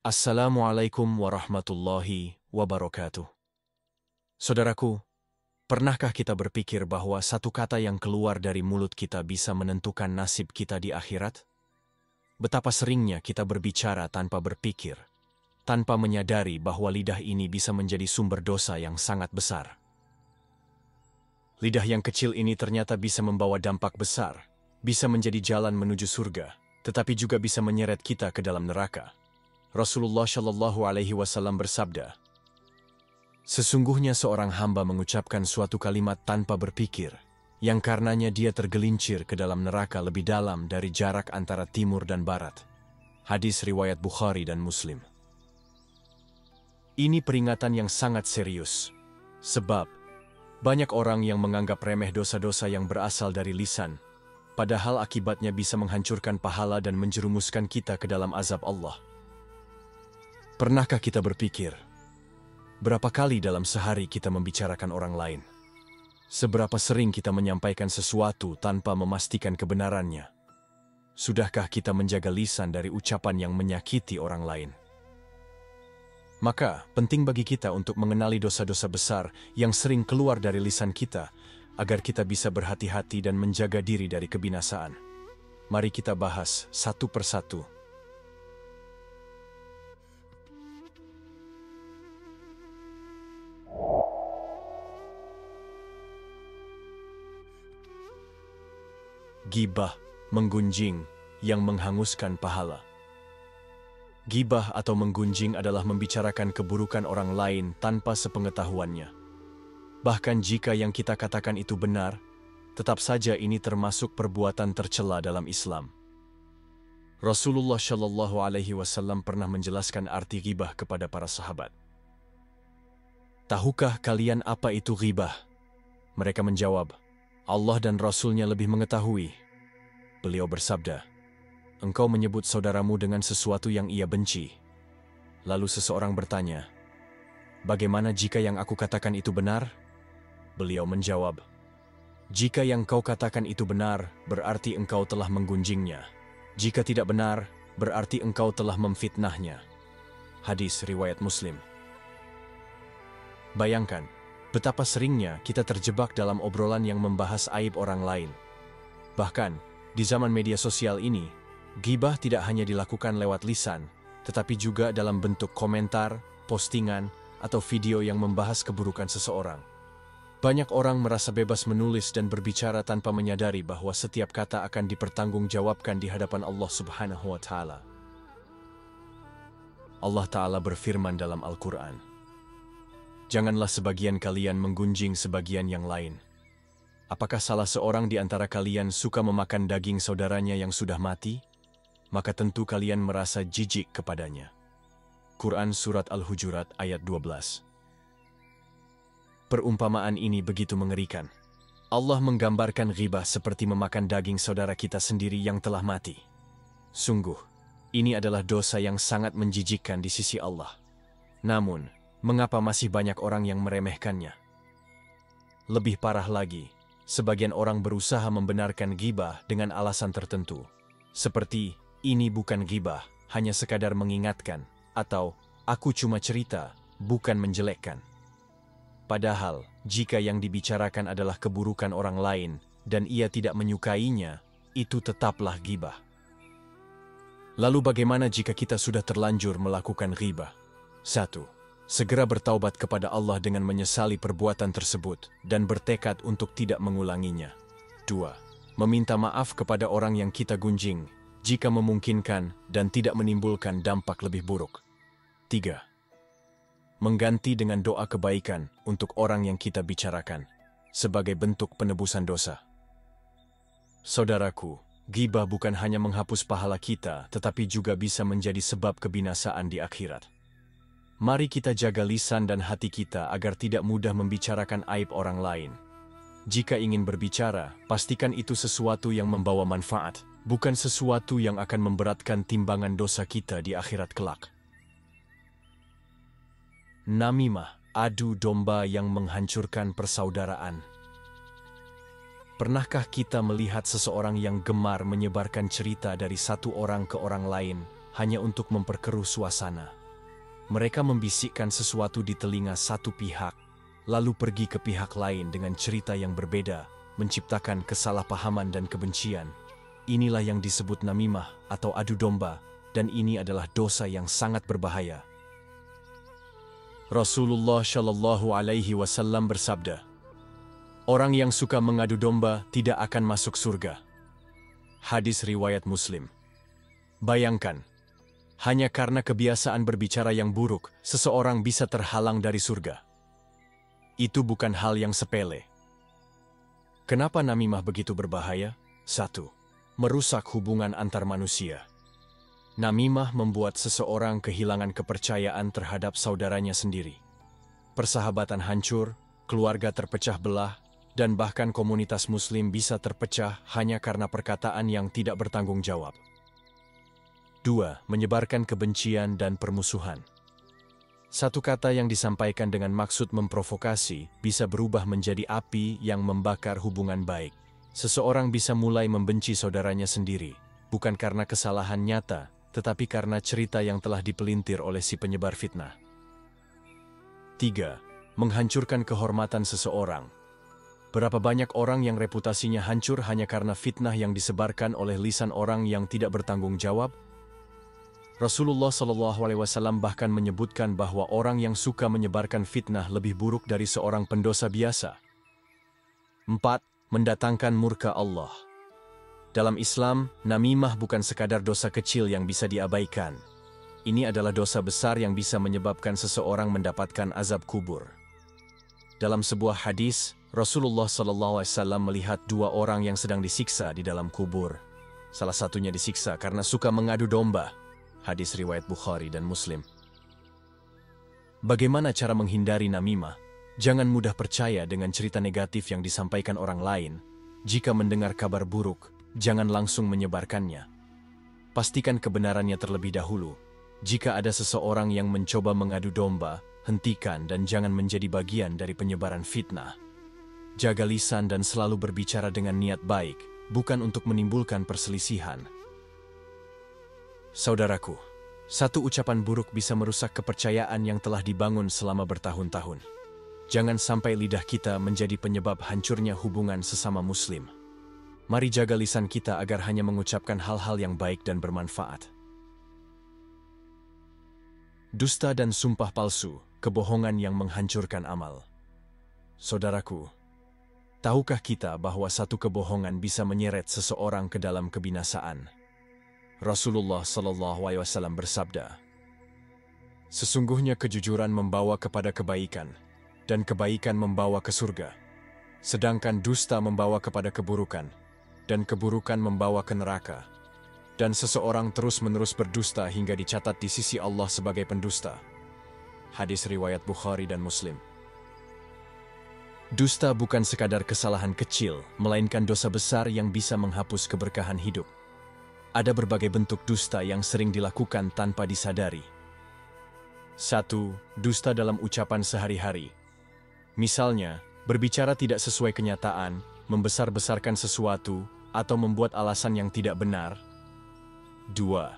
Assalamualaikum warahmatullahi wabarakatuh. Saudaraku, pernahkah kita berpikir bahwa satu kata yang keluar dari mulut kita bisa menentukan nasib kita di akhirat? Betapa seringnya kita berbicara tanpa berpikir, tanpa menyadari bahwa lidah ini bisa menjadi sumber dosa yang sangat besar. Lidah yang kecil ini ternyata bisa membawa dampak besar, bisa menjadi jalan menuju surga, tetapi juga bisa menyeret kita ke dalam neraka. Rasulullah Shallallahu Alaihi Wasallam bersabda, "Sesungguhnya seorang hamba mengucapkan suatu kalimat tanpa berpikir, yang karenanya dia tergelincir ke dalam neraka lebih dalam dari jarak antara timur dan barat." Hadis riwayat Bukhari dan Muslim. Ini peringatan yang sangat serius, sebab banyak orang yang menganggap remeh dosa-dosa yang berasal dari lisan, padahal akibatnya bisa menghancurkan pahala dan menjerumuskan kita ke dalam azab Allah. Pernahkah kita berpikir, berapa kali dalam sehari kita membicarakan orang lain? Seberapa sering kita menyampaikan sesuatu tanpa memastikan kebenarannya? Sudahkah kita menjaga lisan dari ucapan yang menyakiti orang lain? Maka, penting bagi kita untuk mengenali dosa-dosa besar yang sering keluar dari lisan kita, agar kita bisa berhati-hati dan menjaga diri dari kebinasaan. Mari kita bahas satu persatu. Ghibah, menggunjing, yang menghanguskan pahala. Ghibah atau menggunjing adalah membicarakan keburukan orang lain tanpa sepengetahuannya. Bahkan jika yang kita katakan itu benar, tetap saja ini termasuk perbuatan tercela dalam Islam. Rasulullah Shallallahu Alaihi Wasallam pernah menjelaskan arti ghibah kepada para sahabat. "Tahukah kalian apa itu ghibah?" Mereka menjawab, "Allah dan Rasul-Nya lebih mengetahui." Beliau bersabda, "Engkau menyebut saudaramu dengan sesuatu yang ia benci." Lalu seseorang bertanya, "Bagaimana jika yang aku katakan itu benar?" Beliau menjawab, "Jika yang kau katakan itu benar, berarti engkau telah menggunjingnya. Jika tidak benar, berarti engkau telah memfitnahnya." Hadis riwayat Muslim. Bayangkan, betapa seringnya kita terjebak dalam obrolan yang membahas aib orang lain. Bahkan, di zaman media sosial ini, ghibah tidak hanya dilakukan lewat lisan, tetapi juga dalam bentuk komentar, postingan, atau video yang membahas keburukan seseorang. Banyak orang merasa bebas menulis dan berbicara tanpa menyadari bahwa setiap kata akan dipertanggungjawabkan di hadapan Allah Subhanahu wa Ta'ala. Allah Ta'ala berfirman dalam Al-Quran, "Janganlah sebagian kalian menggunjing sebagian yang lain. Apakah salah seorang di antara kalian suka memakan daging saudaranya yang sudah mati? Maka tentu kalian merasa jijik kepadanya." Quran Surat Al-Hujurat ayat 12. Perumpamaan ini begitu mengerikan. Allah menggambarkan ghibah seperti memakan daging saudara kita sendiri yang telah mati. Sungguh, ini adalah dosa yang sangat menjijikkan di sisi Allah. Namun, mengapa masih banyak orang yang meremehkannya? Lebih parah lagi, sebagian orang berusaha membenarkan ghibah dengan alasan tertentu. Seperti, "Ini bukan ghibah, hanya sekadar mengingatkan," atau "Aku cuma cerita, bukan menjelekkan." Padahal, jika yang dibicarakan adalah keburukan orang lain dan ia tidak menyukainya, itu tetaplah ghibah. Lalu bagaimana jika kita sudah terlanjur melakukan ghibah? 1. Segera bertaubat kepada Allah dengan menyesali perbuatan tersebut dan bertekad untuk tidak mengulanginya. 2. Meminta maaf kepada orang yang kita gunjing, jika memungkinkan dan tidak menimbulkan dampak lebih buruk. 3. Mengganti dengan doa kebaikan untuk orang yang kita bicarakan, sebagai bentuk penebusan dosa. Saudaraku, ghibah bukan hanya menghapus pahala kita, tetapi juga bisa menjadi sebab kebinasaan di akhirat. Mari kita jaga lisan dan hati kita agar tidak mudah membicarakan aib orang lain. Jika ingin berbicara, pastikan itu sesuatu yang membawa manfaat, bukan sesuatu yang akan memberatkan timbangan dosa kita di akhirat kelak. Namimah, adu domba yang menghancurkan persaudaraan. Pernahkah kita melihat seseorang yang gemar menyebarkan cerita dari satu orang ke orang lain hanya untuk memperkeruh suasana. Mereka membisikkan sesuatu di telinga satu pihak, lalu pergi ke pihak lain dengan cerita yang berbeda, menciptakan kesalahpahaman dan kebencian. Inilah yang disebut namimah atau adu domba, dan ini adalah dosa yang sangat berbahaya. Rasulullah Shallallahu Alaihi Wasallam bersabda, "Orang yang suka mengadu domba tidak akan masuk surga." Hadis riwayat Muslim. Bayangkan, hanya karena kebiasaan berbicara yang buruk, seseorang bisa terhalang dari surga. Itu bukan hal yang sepele. Kenapa namimah begitu berbahaya? 1. Merusak hubungan antar manusia. Namimah membuat seseorang kehilangan kepercayaan terhadap saudaranya sendiri. Persahabatan hancur, keluarga terpecah belah, dan bahkan komunitas muslim bisa terpecah hanya karena perkataan yang tidak bertanggung jawab. 2. Menyebarkan kebencian dan permusuhan. Satu kata yang disampaikan dengan maksud memprovokasi bisa berubah menjadi api yang membakar hubungan baik. Seseorang bisa mulai membenci saudaranya sendiri, bukan karena kesalahan nyata, tetapi karena cerita yang telah dipelintir oleh si penyebar fitnah. 3. Menghancurkan kehormatan seseorang. Berapa banyak orang yang reputasinya hancur hanya karena fitnah yang disebarkan oleh lisan orang yang tidak bertanggung jawab? Rasulullah SAW bahkan menyebutkan bahwa orang yang suka menyebarkan fitnah lebih buruk dari seorang pendosa biasa. 4. Mendatangkan murka Allah. Dalam Islam, namimah bukan sekadar dosa kecil yang bisa diabaikan. Ini adalah dosa besar yang bisa menyebabkan seseorang mendapatkan azab kubur. Dalam sebuah hadis, Rasulullah SAW melihat dua orang yang sedang disiksa di dalam kubur. Salah satunya disiksa karena suka mengadu domba. Hadis riwayat Bukhari dan Muslim. Bagaimana cara menghindari namimah? Jangan mudah percaya dengan cerita negatif yang disampaikan orang lain. Jika mendengar kabar buruk, jangan langsung menyebarkannya. Pastikan kebenarannya terlebih dahulu. Jika ada seseorang yang mencoba mengadu domba, hentikan dan jangan menjadi bagian dari penyebaran fitnah. Jaga lisan dan selalu berbicara dengan niat baik, bukan untuk menimbulkan perselisihan. Saudaraku, satu ucapan buruk bisa merusak kepercayaan yang telah dibangun selama bertahun-tahun. Jangan sampai lidah kita menjadi penyebab hancurnya hubungan sesama muslim. Mari jaga lisan kita agar hanya mengucapkan hal-hal yang baik dan bermanfaat. Dusta dan sumpah palsu, kebohongan yang menghancurkan amal. Saudaraku, tahukah kita bahwa satu kebohongan bisa menyeret seseorang ke dalam kebinasaan? Rasulullah SAW bersabda, "Sesungguhnya kejujuran membawa kepada kebaikan, dan kebaikan membawa ke surga. Sedangkan dusta membawa kepada keburukan, dan keburukan membawa ke neraka. Dan seseorang terus-menerus berdusta hingga dicatat di sisi Allah sebagai pendusta." Hadis riwayat Bukhari dan Muslim. Dusta bukan sekadar kesalahan kecil, melainkan dosa besar yang bisa menghapus keberkahan hidup. Ada berbagai bentuk dusta yang sering dilakukan tanpa disadari. 1. Dusta dalam ucapan sehari-hari. Misalnya, berbicara tidak sesuai kenyataan, membesar-besarkan sesuatu, atau membuat alasan yang tidak benar. 2.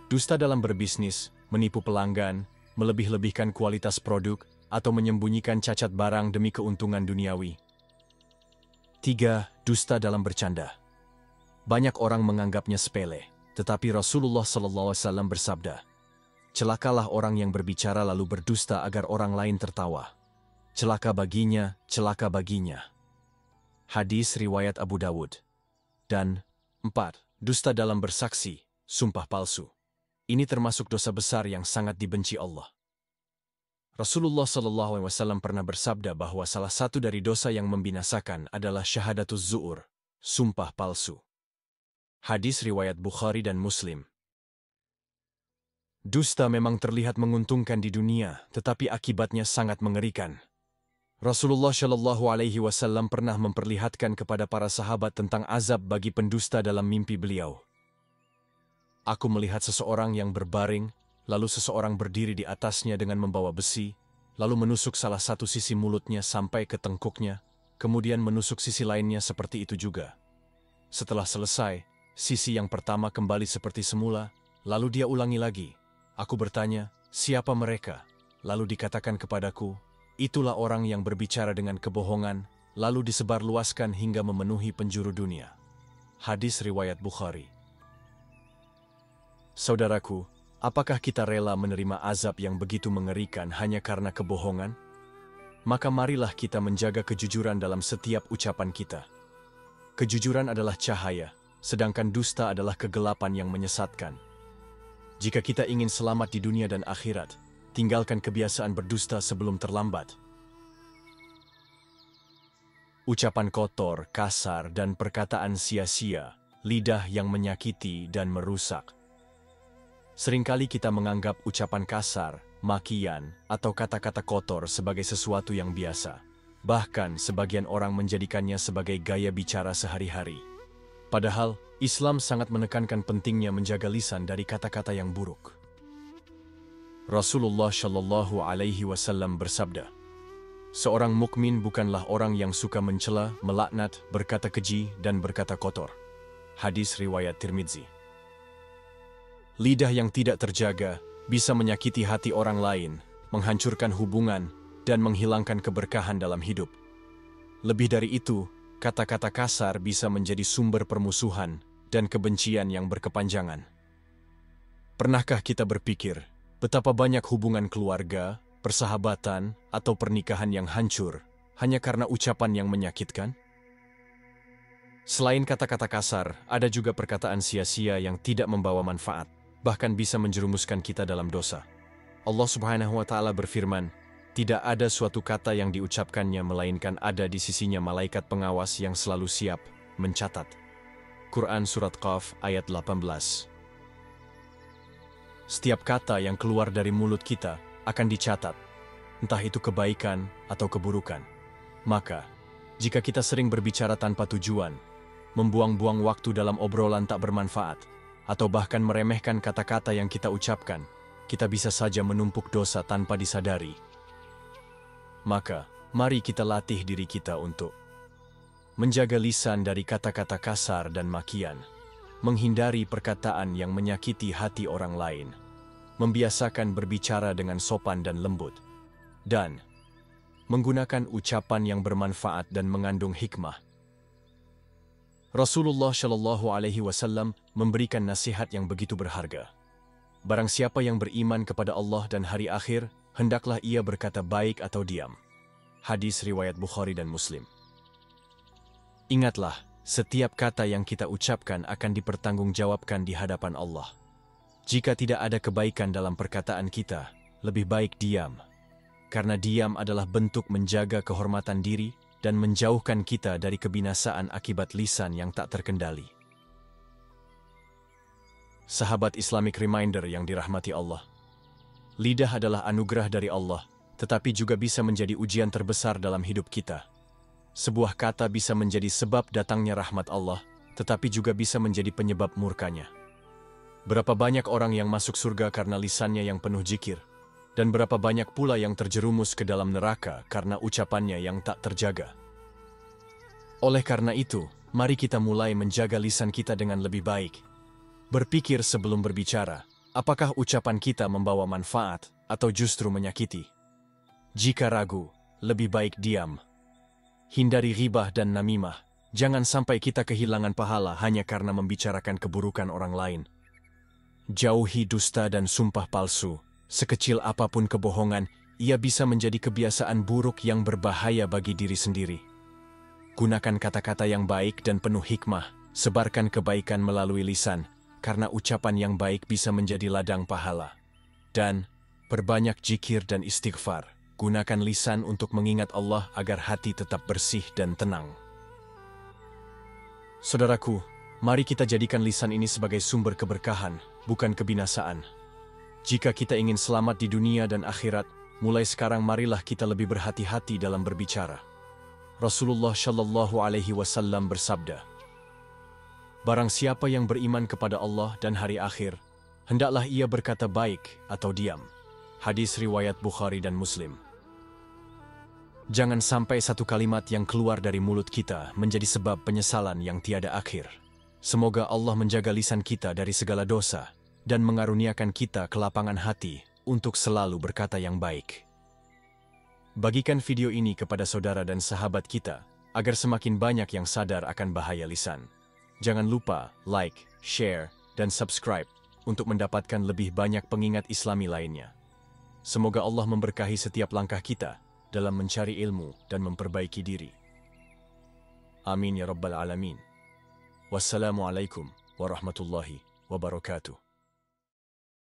Dusta dalam berbisnis, menipu pelanggan, melebih-lebihkan kualitas produk, atau menyembunyikan cacat barang demi keuntungan duniawi. 3. Dusta dalam bercanda. Banyak orang menganggapnya sepele, tetapi Rasulullah SAW bersabda, "Celakalah orang yang berbicara lalu berdusta agar orang lain tertawa. Celaka baginya, celaka baginya." Hadis riwayat Abu Dawud. Dan 4. Dusta dalam bersaksi, sumpah palsu. Ini termasuk dosa besar yang sangat dibenci Allah. Rasulullah SAW pernah bersabda bahwa salah satu dari dosa yang membinasakan adalah syahadatuz zu'ur, sumpah palsu. Hadis riwayat Bukhari dan Muslim. Dusta memang terlihat menguntungkan di dunia, tetapi akibatnya sangat mengerikan. Rasulullah Shallallahu Alaihi Wasallam pernah memperlihatkan kepada para sahabat tentang azab bagi pendusta dalam mimpi beliau. "Aku melihat seseorang yang berbaring, lalu seseorang berdiri di atasnya dengan membawa besi, lalu menusuk salah satu sisi mulutnya sampai ke tengkuknya, kemudian menusuk sisi lainnya seperti itu juga. Setelah selesai, sisi yang pertama kembali seperti semula, Lalu dia ulangi lagi. Aku bertanya, siapa mereka? Lalu dikatakan kepadaku, itulah orang yang berbicara dengan kebohongan, lalu disebarluaskan hingga memenuhi penjuru dunia. Hadis riwayat Bukhari. Saudaraku, apakah kita rela menerima azab yang begitu mengerikan hanya karena kebohongan? Maka marilah kita menjaga kejujuran dalam setiap ucapan kita. Kejujuran adalah cahaya, sedangkan dusta adalah kegelapan yang menyesatkan. Jika kita ingin selamat di dunia dan akhirat, tinggalkan kebiasaan berdusta sebelum terlambat. Ucapan kotor, kasar, dan perkataan sia-sia, lidah yang menyakiti dan merusak. Seringkali kita menganggap ucapan kasar, makian, atau kata-kata kotor sebagai sesuatu yang biasa. Bahkan sebagian orang menjadikannya sebagai gaya bicara sehari-hari. Padahal, Islam sangat menekankan pentingnya menjaga lisan dari kata-kata yang buruk. Rasulullah Shallallahu Alaihi Wasallam bersabda, seorang mukmin bukanlah orang yang suka mencela, melaknat, berkata keji, dan berkata kotor. Hadis riwayat Tirmidzi. Lidah yang tidak terjaga bisa menyakiti hati orang lain, menghancurkan hubungan, dan menghilangkan keberkahan dalam hidup. Lebih dari itu, kata-kata kasar bisa menjadi sumber permusuhan dan kebencian yang berkepanjangan. Pernahkah kita berpikir betapa banyak hubungan keluarga, persahabatan, atau pernikahan yang hancur hanya karena ucapan yang menyakitkan? Selain kata-kata kasar, ada juga perkataan sia-sia yang tidak membawa manfaat, bahkan bisa menjerumuskan kita dalam dosa. Allah Subhanahu wa Ta'ala berfirman, tidak ada suatu kata yang diucapkannya melainkan ada di sisinya malaikat pengawas yang selalu siap mencatat. Quran Surat Qaf ayat 18. Setiap kata yang keluar dari mulut kita akan dicatat, entah itu kebaikan atau keburukan. Maka, jika kita sering berbicara tanpa tujuan, membuang-buang waktu dalam obrolan tak bermanfaat, atau bahkan meremehkan kata-kata yang kita ucapkan, kita bisa saja menumpuk dosa tanpa disadari. Maka, mari kita latih diri kita untuk menjaga lisan dari kata-kata kasar dan makian, menghindari perkataan yang menyakiti hati orang lain, membiasakan berbicara dengan sopan dan lembut, dan menggunakan ucapan yang bermanfaat dan mengandung hikmah. Rasulullah Shallallahu Alaihi Wasallam memberikan nasihat yang begitu berharga. Barang siapa yang beriman kepada Allah dan hari akhir, hendaklah ia berkata baik atau diam. Hadis riwayat Bukhari dan Muslim. Ingatlah, setiap kata yang kita ucapkan akan dipertanggungjawabkan di hadapan Allah. Jika tidak ada kebaikan dalam perkataan kita, lebih baik diam. Karena diam adalah bentuk menjaga kehormatan diri dan menjauhkan kita dari kebinasaan akibat lisan yang tak terkendali. Sahabat Islamic Reminder yang dirahmati Allah. Lidah adalah anugerah dari Allah, tetapi juga bisa menjadi ujian terbesar dalam hidup kita. Sebuah kata bisa menjadi sebab datangnya rahmat Allah, tetapi juga bisa menjadi penyebab murkanya. Berapa banyak orang yang masuk surga karena lisannya yang penuh zikir, dan berapa banyak pula yang terjerumus ke dalam neraka karena ucapannya yang tak terjaga. Oleh karena itu, mari kita mulai menjaga lisan kita dengan lebih baik. Berpikir sebelum berbicara, apakah ucapan kita membawa manfaat atau justru menyakiti? Jika ragu, lebih baik diam. Hindari ghibah dan namimah. Jangan sampai kita kehilangan pahala hanya karena membicarakan keburukan orang lain. Jauhi dusta dan sumpah palsu. Sekecil apapun kebohongan, ia bisa menjadi kebiasaan buruk yang berbahaya bagi diri sendiri. Gunakan kata-kata yang baik dan penuh hikmah. Sebarkan kebaikan melalui lisan, karena ucapan yang baik bisa menjadi ladang pahala. Dan perbanyak zikir dan istighfar. Gunakan lisan untuk mengingat Allah agar hati tetap bersih dan tenang. Saudaraku, mari kita jadikan lisan ini sebagai sumber keberkahan, bukan kebinasaan. Jika kita ingin selamat di dunia dan akhirat, mulai sekarang marilah kita lebih berhati-hati dalam berbicara. Rasulullah Shallallahu Alaihi Wasallam bersabda, barang siapa yang beriman kepada Allah dan hari akhir, hendaklah ia berkata baik atau diam. Hadis riwayat Bukhari dan Muslim. Jangan sampai satu kalimat yang keluar dari mulut kita menjadi sebab penyesalan yang tiada akhir. Semoga Allah menjaga lisan kita dari segala dosa dan mengaruniakan kita kelapangan hati untuk selalu berkata yang baik. Bagikan video ini kepada saudara dan sahabat kita, agar semakin banyak yang sadar akan bahaya lisan. Jangan lupa like, share, dan subscribe untuk mendapatkan lebih banyak pengingat Islami lainnya. Semoga Allah memberkahi setiap langkah kita dalam mencari ilmu dan memperbaiki diri. Amin ya Rabbal Alamin. Wassalamualaikum warahmatullahi wabarakatuh.